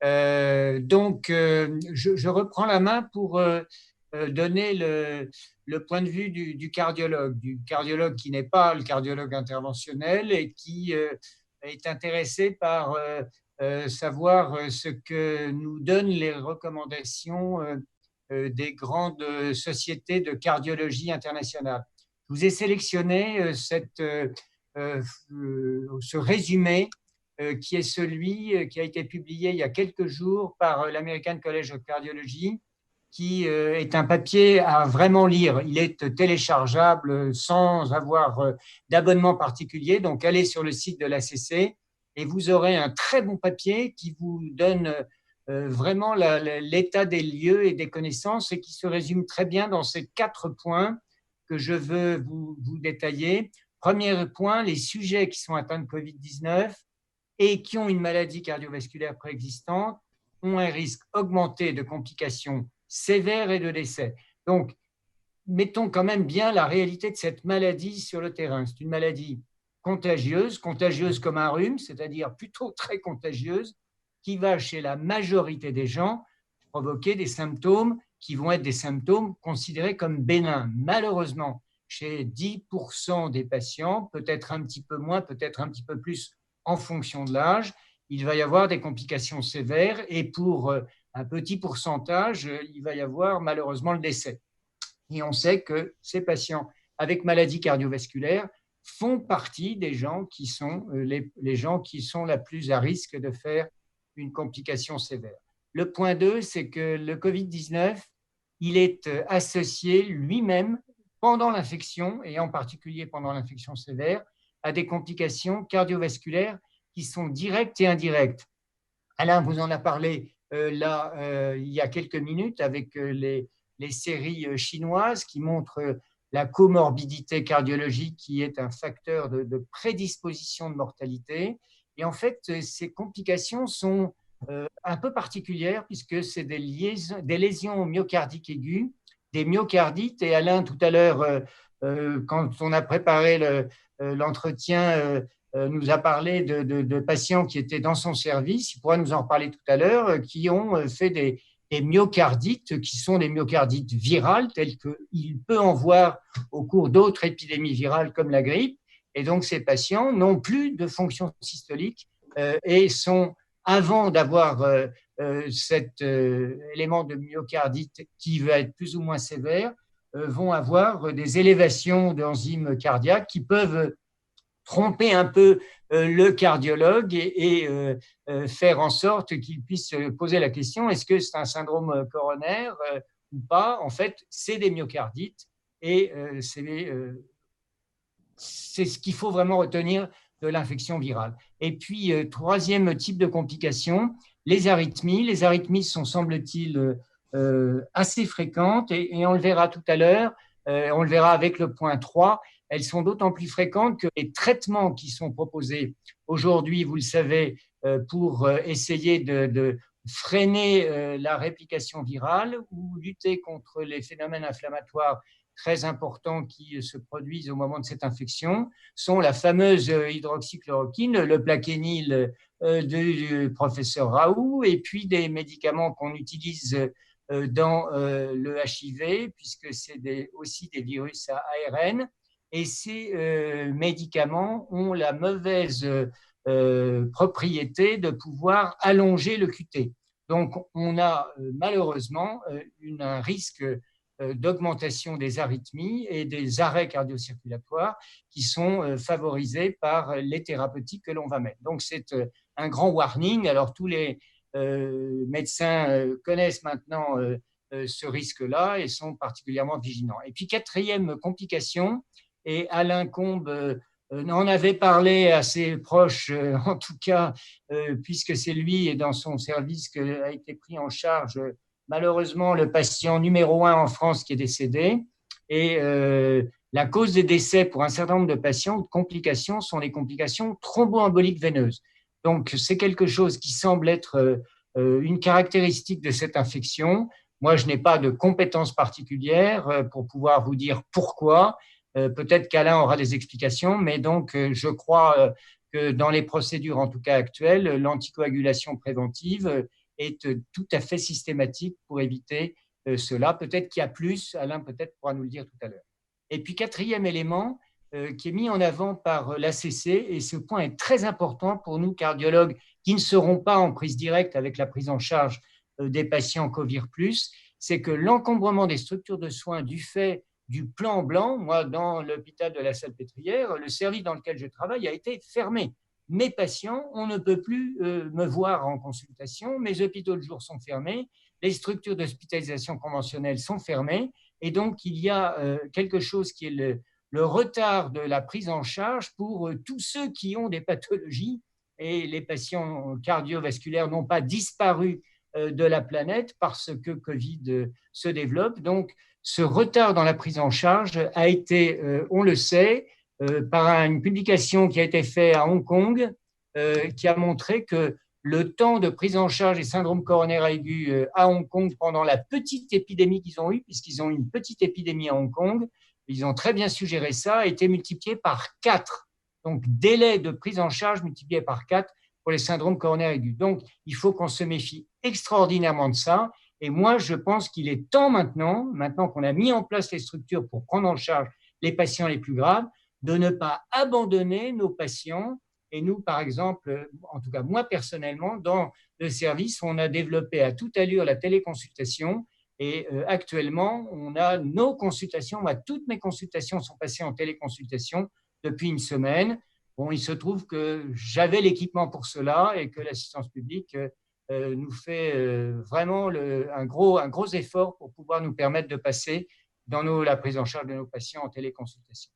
Je reprends la main pour donner le point de vue du cardiologue qui n'est pas le cardiologue interventionnel et qui est intéressé par savoir ce que nous donnent les recommandations des grandes sociétés de cardiologie internationale. Je vous ai sélectionné ce résumé qui est celui qui a été publié il y a quelques jours par l'American College of Cardiology, qui est un papier à vraiment lire. Il est téléchargeable sans avoir d'abonnement particulier. Donc, allez sur le site de l'ACC et vous aurez un très bon papier qui vous donne vraiment l'état des lieux et des connaissances et qui se résume très bien dans ces 4 points que je veux vous détailler. Premier point, les sujets qui sont atteints de Covid-19 et qui ont une maladie cardiovasculaire préexistante ont un risque augmenté de complications sévères et de décès. Donc, mettons quand même bien la réalité de cette maladie sur le terrain. C'est une maladie contagieuse comme un rhume, c'est-à-dire plutôt très contagieuse, qui va chez la majorité des gens provoquer des symptômes qui vont être des symptômes considérés comme bénins. Malheureusement, chez 10% des patients, peut-être un petit peu moins, peut-être un petit peu plus en fonction de l'âge, il va y avoir des complications sévères et pour un petit pourcentage, il va y avoir malheureusement le décès. Et on sait que ces patients avec maladie cardiovasculaire font partie des gens qui sont les gens qui sont la plus à risque de faire une complication sévère. Le point 2, c'est que le Covid-19, il est associé lui-même pendant l'infection, et en particulier pendant l'infection sévère, à des complications cardiovasculaires qui sont directes et indirectes. Alain vous en a parlé il y a quelques minutes avec les séries chinoises qui montrent la comorbidité cardiologique qui est un facteur de prédisposition de mortalité. Et en fait, ces complications sont un peu particulières puisque c'est des lésions myocardiques aiguës, des myocardites. Et Alain, tout à l'heure, quand on a préparé l'entretien, nous a parlé de patients qui étaient dans son service, il pourra nous en reparler tout à l'heure, qui ont fait des myocardites, qui sont des myocardites virales, tels qu'il peut en voir au cours d'autres épidémies virales comme la grippe. Et donc, ces patients n'ont plus de fonction systolique et sont, avant d'avoir cet élément de myocardite qui va être plus ou moins sévère, vont avoir des élévations d'enzymes cardiaques qui peuvent tromper un peu le cardiologue et faire en sorte qu'il puisse poser la question, est-ce que c'est un syndrome coronaire ou pas? En fait, c'est des myocardites et c'est ce qu'il faut vraiment retenir de l'infection virale. Et puis, troisième type de complication, les arythmies. Les arythmies sont, semble-t-il, assez fréquentes et on le verra tout à l'heure, on le verra avec le point 3, elles sont d'autant plus fréquentes que les traitements qui sont proposés aujourd'hui, vous le savez, pour essayer de freiner la réplication virale ou lutter contre les phénomènes inflammatoires très importants qui se produisent au moment de cette infection sont la fameuse hydroxychloroquine, le plaquenil du professeur Raoult, et puis des médicaments qu'on utilise dans le HIV, puisque c'est aussi des virus à ARN. Et ces médicaments ont la mauvaise propriété de pouvoir allonger le QT. Donc, on a malheureusement un risque d'augmentation des arythmies et des arrêts cardio-circulatoires qui sont favorisés par les thérapeutiques que l'on va mettre. Donc, c'est un grand warning. Alors, tous les médecins connaissent maintenant ce risque-là et sont particulièrement vigilants. Et puis, quatrième complication, et Alain Combe en avait parlé à ses proches, en tout cas, puisque c'est lui et dans son service qu'a été pris en charge malheureusement le patient numéro 1 en France qui est décédé. Et la cause des décès pour un certain nombre de patients, de complications, sont les complications thromboemboliques veineuses. Donc, c'est quelque chose qui semble être une caractéristique de cette infection. Moi, je n'ai pas de compétences particulières pour pouvoir vous dire pourquoi. Peut-être qu'Alain aura des explications, mais donc je crois que dans les procédures, en tout cas actuelles, l'anticoagulation préventive est tout à fait systématique pour éviter cela. Peut-être qu'il y a plus, Alain peut-être pourra nous le dire tout à l'heure. Et puis quatrième élément qui est mis en avant par l'ACC, et ce point est très important pour nous cardiologues qui ne seront pas en prise directe avec la prise en charge des patients COVID+, c'est que l'encombrement des structures de soins du fait du plan blanc, moi dans l'hôpital de la Salpêtrière, le service dans lequel je travaille a été fermé. Mes patients, on ne peut plus me voir en consultation, mes hôpitaux de jour sont fermés, les structures d'hospitalisation conventionnelles sont fermées, et donc il y a quelque chose qui est le retard de la prise en charge pour tous ceux qui ont des pathologies, et les patients cardiovasculaires n'ont pas disparu de la planète parce que Covid se développe. Donc, ce retard dans la prise en charge a été, on le sait, par une publication qui a été faite à Hong Kong, qui a montré que le temps de prise en charge des syndromes coronaires aigus à Hong Kong pendant la petite épidémie qu'ils ont eue, puisqu'ils ont eu une petite épidémie à Hong Kong, ils ont très bien suggéré ça, a été multiplié par 4. Donc, délai de prise en charge multiplié par 4 pour les syndromes coronaires aigus. Donc, il faut qu'on se méfie extraordinairement de ça. Et moi, je pense qu'il est temps maintenant qu'on a mis en place les structures pour prendre en charge les patients les plus graves, de ne pas abandonner nos patients. Et nous, par exemple, en tout cas moi personnellement, dans le service, on a développé à toute allure la téléconsultation. Et actuellement, on a nos consultations, moi, toutes mes consultations sont passées en téléconsultation depuis une semaine. Bon, il se trouve que j'avais l'équipement pour cela et que l'assistance publique nous fait vraiment un gros effort pour pouvoir nous permettre de passer dans la prise en charge de nos patients en téléconsultation.